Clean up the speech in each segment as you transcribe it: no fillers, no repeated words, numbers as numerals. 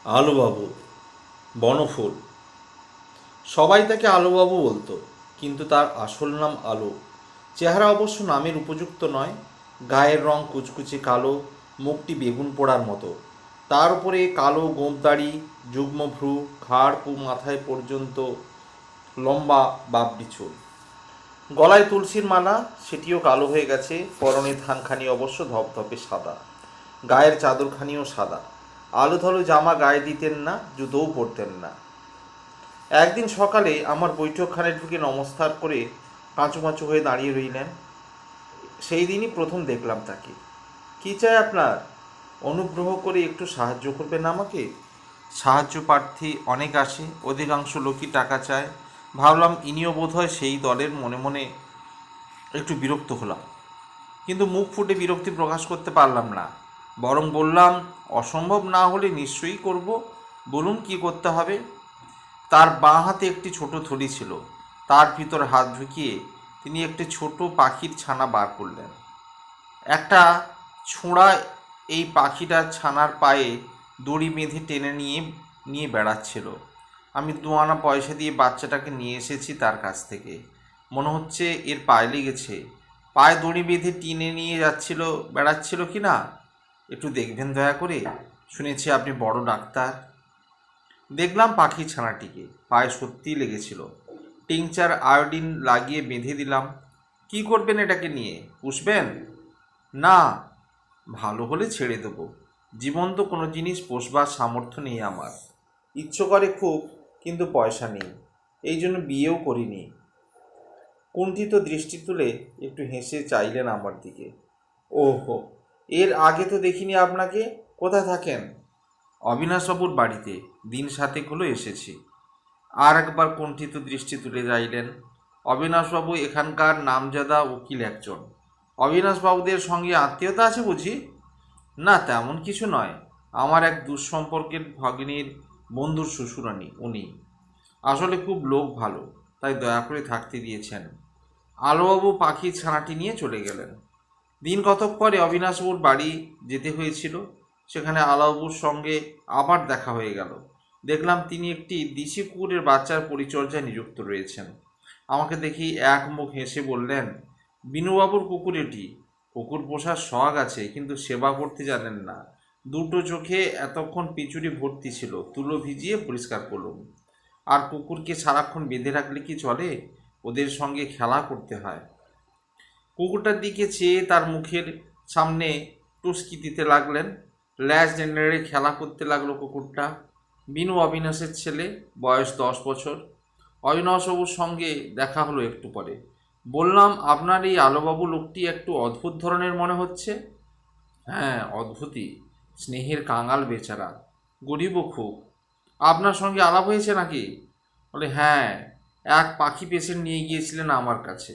আলুবাবু, বনফুল। সবাই তাকে আলুবাবু বলতো, কিন্তু তার আসল নাম আলু। চেহারা অবশ্য নামের উপযুক্ত নয়। গায়ের রং কুচকুচে কালো, মুখটি বেগুন পোড়ার মতো। তার উপরে কালো গোঁফদাড়ি, যুগ্ম ভ্রু, ঘাড় মাথায় পর্যন্ত লম্বা বাবরি চুল। গলায় তুলসীর মালা, সেটিও কালো হয়ে গেছে। পরনে থানখানি অবশ্য ধপধপে সাদা, গায়ের চাদরখানিও সাদা। আলুথালু জামা গায়ে দিতেন না, জুতোও পরতেন না। একদিন সকালে আমার বৈঠকখানে ঢুকে নমস্কার করে কাঁচু কাঁচু হয়ে দাঁড়িয়ে রইলেন। সেই দিনই প্রথম দেখলাম তাকে। কী চাই আপনার? অনুগ্রহ করে একটু সাহায্য করবেন আমাকে। সাহায্য প্রার্থী অনেক আসে, অধিকাংশ লোকই টাকা চায়। ভাবলাম ইনিও বোধহয় সেই দলের। মনে মনে একটু বিরক্ত হলাম, কিন্তু মুখ ফুটে বিরক্তি প্রকাশ করতে পারলাম না। বরং বললাম, অসম্ভব না হলে নিশ্চয়ই করব। বলুন কি করতে হবে। তার বাঁ হাতে একটি ছোট থলি ছিল। তার ভিতর হাত ঢুকিয়ে তিনি একটি ছোট পাখির ছানা বার করলেন। একটা ছোঁড়া এই পাখিটার ছানার পায়ে দড়ি বেঁধে টেনে নিয়ে নিয়ে বেড়াচ্ছিল। আমি 2 আনা পয়সা দিয়ে বাচ্চাটাকে নিয়ে এসেছি তার কাছ থেকে। মনে হচ্ছে এর পায়ে লেগেছে। পায়ে দড়ি বেঁধে টেনে নিয়ে বেড়াচ্ছিল কি না একটু দেখবেন দয়া করে। শুনেছি আপনি বড় ডাক্তার। দেখলাম পাখির ছানাটিকে পায়ে সত্যিই লেগেছিল। টিংচার আয়োডিন লাগিয়ে বেঁধে দিলাম। কি করবেন এটাকে নিয়ে? পুষবেন? না, ভালো হলে ছেড়ে দেবো। জীবন্ত কোনো জিনিস পোষবার সামর্থ্য নেই আমার। ইচ্ছে করে খুব, কিন্তু পয়সা নেই। এই জন্য বিয়েও করিনি। কুণ্ঠিত দৃষ্টি তুলে একটু হেসে চাইলেন আমার দিকে। ওহো, এর আগে তো দেখিনি আপনাকে। কোথায় থাকেন? অবিনাশবাবুর বাড়িতে। দিন 7 হলো এসেছি। আর একবার কুণ্ঠিত দৃষ্টি তুলে যাইলেন। অবিনাশবাবু এখানকার নামজাদা উকিল একজন। অবিনাশবাবুদের সঙ্গে আত্মীয়তা আছে বুঝি? না, তেমন কিছু নয়। আমার এক দুঃসম্পর্কের ভগিনীর বন্ধুর শ্বশুরানী উনি। আসলে খুব লোক ভালো, তাই দয়া করে থাকতে দিয়েছেন। আলোবাবু পাখির ছানাটি নিয়ে চলে গেলেন। দিন কতক পরে অবিনাশবাবুর বাড়ি যেতে হয়েছিল। সেখানে আলাবাবুর সঙ্গে আবার দেখা হয়ে গেল। দেখলাম তিনি একটি দিশি কুকুরের বাচ্চার পরিচর্যায় নিযুক্ত রয়েছেন। আমাকে দেখি এক মুখ হেসে বললেন, বিনুবাবুর কুকুর এটি। কুকুর পোষার শখ আছে, কিন্তু সেবা করতে জানেন না। দুটো চোখে এতক্ষণ পিচুরি ভর্তি ছিল, তুলো ভিজিয়ে পরিষ্কার করলুম। আর কুকুরকে সারাক্ষণ বেঁধে রাখলে কি চলে? ওদের সঙ্গে খেলা করতে হয়। কুকুরটার দিকে চেয়ে তার মুখের সামনে টুসকি দিতে লাগলেন। ল্যাজ নেড়ে খেলা করতে লাগলো কুকুরটা। বিনু অবিনাশের ছেলে, বয়স 10 বছর। অবিনাশবাবুর সঙ্গে দেখা হলো একটু পরে। বললাম, আপনার এই আলোবাবু লোকটি একটু অদ্ভুত ধরনের মনে হচ্ছে। হ্যাঁ, অদ্ভুতই। স্নেহের কাঙাল বেচারা, গরিবও খুব। আপনার সঙ্গে আলাপ হয়েছে নাকি? বলে, হ্যাঁ, এক পাখি পেশেন্ট নিয়ে গিয়েছিলেন আমার কাছে।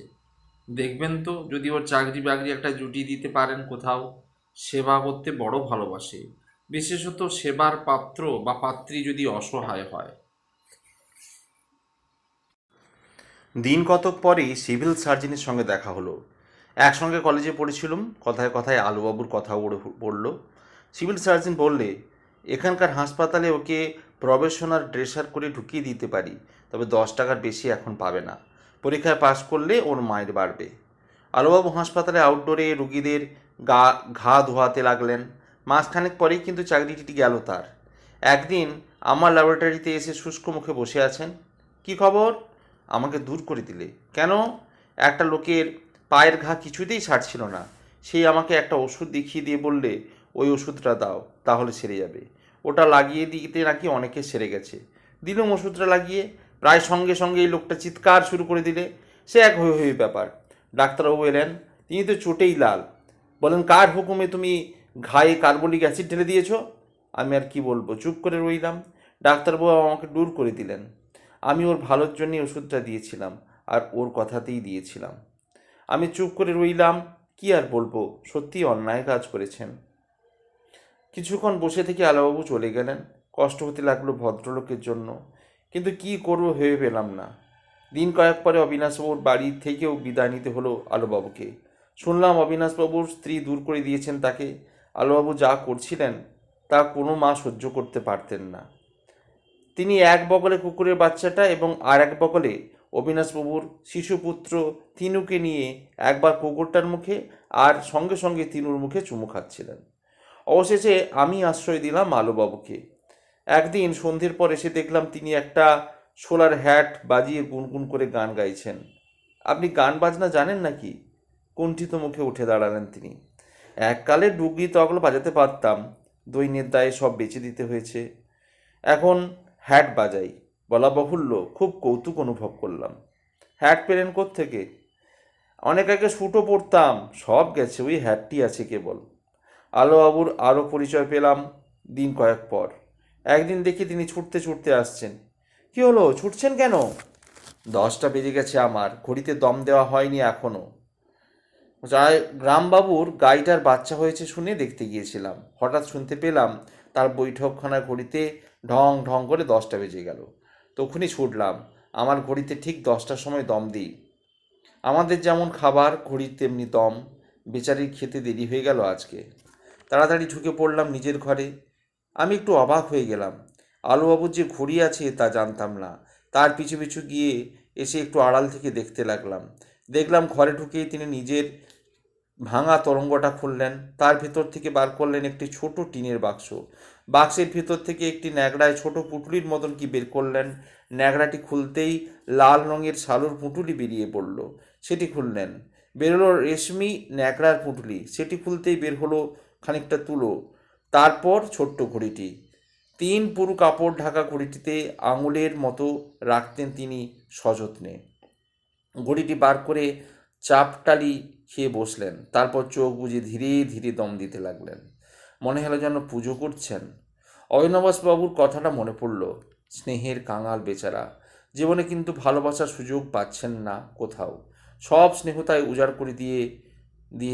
দেখবেন তো যদি ওর চাকরি বাকরি একটা জুটিয়ে দিতে পারেন কোথাও। সেবা করতে বড় ভালোবাসে, বিশেষত সেবার পাত্র বা পাত্রী যদি অসহায় হয়। দিন কতক পরেই সিভিল সার্জনের সঙ্গে দেখা হলো। একসঙ্গে কলেজে পড়েছিলাম। কথায় কথায় আলুবাবুর কথা পড়ল। সিভিল সার্জন বললে, এখানকার হাসপাতালে ওকে প্রবেশনার ড্রেসার করে ঢুকিয়ে দিতে পারি, তবে 10 টাকার বেশি এখন পাবে না। পরীক্ষায় পাশ করলে ওর মাইনে বাড়বে। আলুবাবু হাসপাতালে আউটডোরে রুগীদের ঘা ধোয়াতে লাগলেন। মাসখানেক পরেই কিন্তু চাকরিটি গেল তার। একদিন আমার ল্যাবরেটরিতে এসে শুষ্ক মুখে বসে আছেন। কি খবর? আমাকে দূর করে দিলে কেন? একটা লোকের পায়ের ঘা কিছুতেই ছাড়ছিল না। সেই আমাকে একটা ওষুধ দেখিয়ে দিয়ে বললে, ওই ওষুধটা দাও, তাহলে সেরে যাবে। ওটা লাগিয়ে দিতে নাকি অনেকে সেরে গেছে। দিলুম ওষুধটা লাগিয়ে। প্রায় সঙ্গে সঙ্গে এই লোকটা চিৎকার শুরু করে দিলে। সে এক হয়ে হয়ে ব্যাপার। ডাক্তারবাবু এলেন। তিনি তো চোটেই লাল। বলেন, কার হুকুমে তুমি ঘায়ে কার্বলিক অ্যাসিড ঢেলে দিয়েছ? আমি আর কি বলবো, চুপ করে রইলাম। ডাক্তারবাবু আমাকে দূর করে দিলেন। আমি ওর ভালোর জন্যই ওষুধটা দিয়েছিলাম, আর ওর কথাতেই দিয়েছিলাম। আমি চুপ করে রইলাম। কি আর বলবো, সত্যিই অন্যায় কাজ করেছেন। কিছুক্ষণ বসে থেকে আলোবাবু চলে গেলেন। কষ্ট হতে লাগলো ভদ্রলোকের জন্য, কিন্তু কি করবো ভেবে পেলাম না। দিন কয়েক পরে অবিনাশবাবুর বাড়ি থেকেও বিদায় নিতে হলো আলোবাবুকে। শুনলাম অবিনাশবাবুর স্ত্রী দূর করে দিয়েছেন তাকে। আলোবাবু যা করছিলেন তা কোনো মা সহ্য করতে পারতেন না। তিনি এক বগলে কুকুরের বাচ্চাটা এবং আর এক বগলে অবিনাশবাবুর শিশুপুত্র তিনুকে নিয়ে একবার কুকুরটার মুখে আর সঙ্গে সঙ্গে তিনুর মুখে চুমু খাচ্ছিলেন। অবশেষে আমি আশ্রয় দিলাম আলোবাবুকে। একদিন সন্ধ্যের পর এসে দেখলাম তিনি একটা শোলার হ্যাট বাজিয়ে গুনগুন করে গান গাইছেন। আপনি গান বাজনা জানেন নাকি? কুণ্ঠিত মুখে উঠে দাঁড়ালেন তিনি। এককালে ডুগরি তবলা বাজাতে পারতাম, দৈন্যের দায়ে সব বেচে দিতে হয়েছে। এখন হ্যাট বাজাই। বলা বাহুল্য, খুব কৌতুক অনুভব করলাম। হ্যাট পেলেন কোত্থেকে? অনেক আগে স্যুটও পরতাম, সব গেছে, ওই হ্যাটটি আছে কেবল। আলোবাবুর আরও পরিচয় পেলাম দিন কয়েক পর। একদিন দেখি তিনি ছুটতে ছুটতে আসছেন। কি হলো, ছুটছেন কেন? 10টা বেজে গেছে, আমার ঘড়িতে দম দেওয়া হয়নি এখনো। গ্রামবাবুর গাইটার বাচ্চা হয়েছে শুনে দেখতে গিয়েছিলাম। হঠাৎ শুনতে পেলাম তার বৈঠকখানার ঘড়িতে ঢং ঢং করে 10টা বেজে গেল। তখনই ছুটলাম। আমার ঘড়িতে ঠিক 10টার সময় দম দিই। আমাদের যেমন খাবার, ঘড়ির তেমনি দম। বেচারির খেতে দেরি হয়ে গেল আজকে। তাড়াতাড়ি ঢুকে পড়লাম নিজের ঘরে। আমি একটু অবাক হয়ে গেলাম। আলোবাবুর যে ঘড়ি আছে তা জানতাম না। তার পিছু পিছু গিয়ে এসে একটু আড়াল থেকে দেখতে লাগলাম। দেখলাম ঘরে ঢুকেই তিনি নিজের ভাঙা তরঙ্গটা খুললেন। তার ভেতর থেকে বার করলেন একটি ছোট টিনের বাক্স। বাক্সের ভেতর থেকে একটি ন্যাকড়ায় ছোট পুঁটুলির মতন কি বের করলেন। ন্যাকড়াটি খুলতেই লাল রঙের শালুর পুঁটুলি বেরিয়ে পড়ল। সেটি খুললেন। বেরোলো রেশমি ন্যাকড়ার পুঁটুলি। সেটি খুলতেই বের হলো খানিকটা তুলো। তারপর ছোট্ট ঘড়িটি। 3 পুরু কাপড় ঢাকা ঘড়িটিতে আঙুলের মতো রাখতেন তিনি সযত্নে। ঘড়িটি বার করে চাপটালি খেয়ে বসলেন। তারপর চোখ বুজে ধীরে ধীরে দম দিতে লাগলেন। মনে হলো যেন পুজো করছেন। অবিনাশবাবুর কথাটা মনে পড়ল। স্নেহের কাঙাল বেচারা, জীবনে কিন্তু ভালোবাসার সুযোগ পাচ্ছেন না কোথাও। সব স্নেহতায় উজাড় করে দিয়ে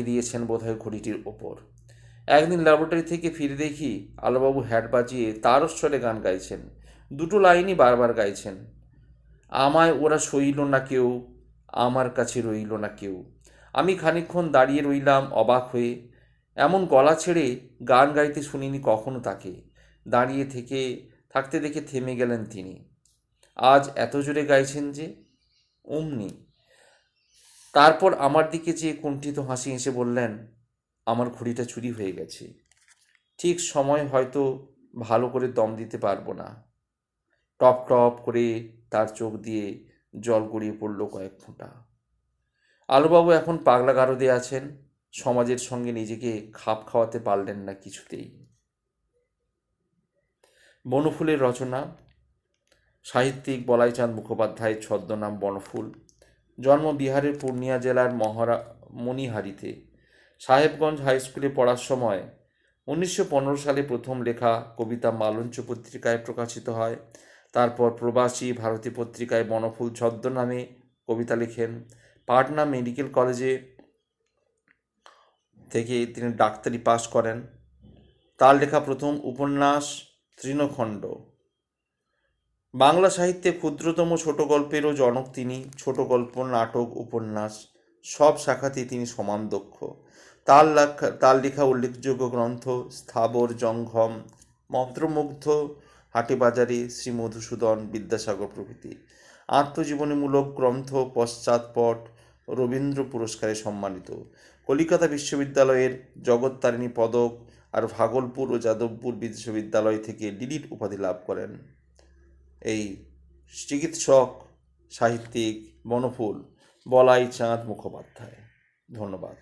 দিয়েছেন বোধহয় ঘড়িটির ওপর। একদিন ল্যাবরেটরি থেকে ফিরে দেখি আলোবাবু হ্যাট বাজিয়ে তারস্বরে গান গাইছেন। 2টো লাইনই বারবার গাইছেন। আমায় ওরা সইল না কেউ, আমার কাছে রইল না কেউ। আমি খানিকক্ষণ দাঁড়িয়ে রইলাম অবাক হয়ে। এমন গলা ছেড়ে গান গাইতে শুনিনি কখনো তাকে। দাঁড়িয়ে থাকতে দেখে থেমে গেলেন তিনি। আজ এত জোরে গাইছেন যে? অমনি। তারপর আমার দিকে চেয়ে কুণ্ঠিত হাসি হেসে বললেন, আমার ঘড়িটা চুরি হয়ে গেছে। ঠিক সময় হয়তো ভালো করে দম দিতে পারবো না। টপ টপ করে তার চোখ দিয়ে জল গড়িয়ে পড়ল কয়েক ফোঁটা। আলুবাবু এখন পাগলা গারদে আছেন। সমাজের সঙ্গে নিজেকে খাপ খাওয়াতে পারলেন না কিছুতেই। বনফুলের রচনা, সাহিত্যিক বলাইচাঁদ মুখোপাধ্যায়ের ছদ্মনাম বনফুল। জন্ম বিহারের পূর্ণিয়া জেলার মণিহারিতে। সাহেবগঞ্জ হাই স্কুলে পড়ার সময় 1915 সালে প্রথম লেখা কবিতা মালঞ্চ পত্রিকায় প্রকাশিত হয়। তারপর প্রবাসী ভারতী পত্রিকায় বনফুল ছদ্মনামে কবিতা লেখেন। পাটনা মেডিকেল কলেজে থেকে তিনি ডাক্তারি পাশ করেন। তার লেখা প্রথম উপন্যাস তৃণখণ্ড। বাংলা সাহিত্যে ক্ষুদ্রতম ছোট গল্পেরও জনক তিনি। ছোট গল্প, নাটক, উপন্যাস সব শাখাতেই তিনি সমান দক্ষ। তার লেখা উল্লেখযোগ্য গ্রন্থ স্থাবর জঙ্গম, মন্ত্রমুগ্ধ, হাটে-বাজারে, শ্রী মধুসূদন, বিদ্যাসাগর প্রভৃতি। আত্মজীবনীমূলক গ্রন্থ পশ্চাৎপট রবীন্দ্র পুরস্কারে সম্মানিত। কলিকাতা বিশ্ববিদ্যালয়ের জগত্তারিণী পদক আর ভাগলপুর ও যাদবপুর বিশ্ববিদ্যালয় থেকে ডিলিট উপাধি লাভ করেন এই চিকিৎসক সাহিত্যিক বনফুল বলাইচাঁদ মুখোপাধ্যায়। ধন্যবাদ।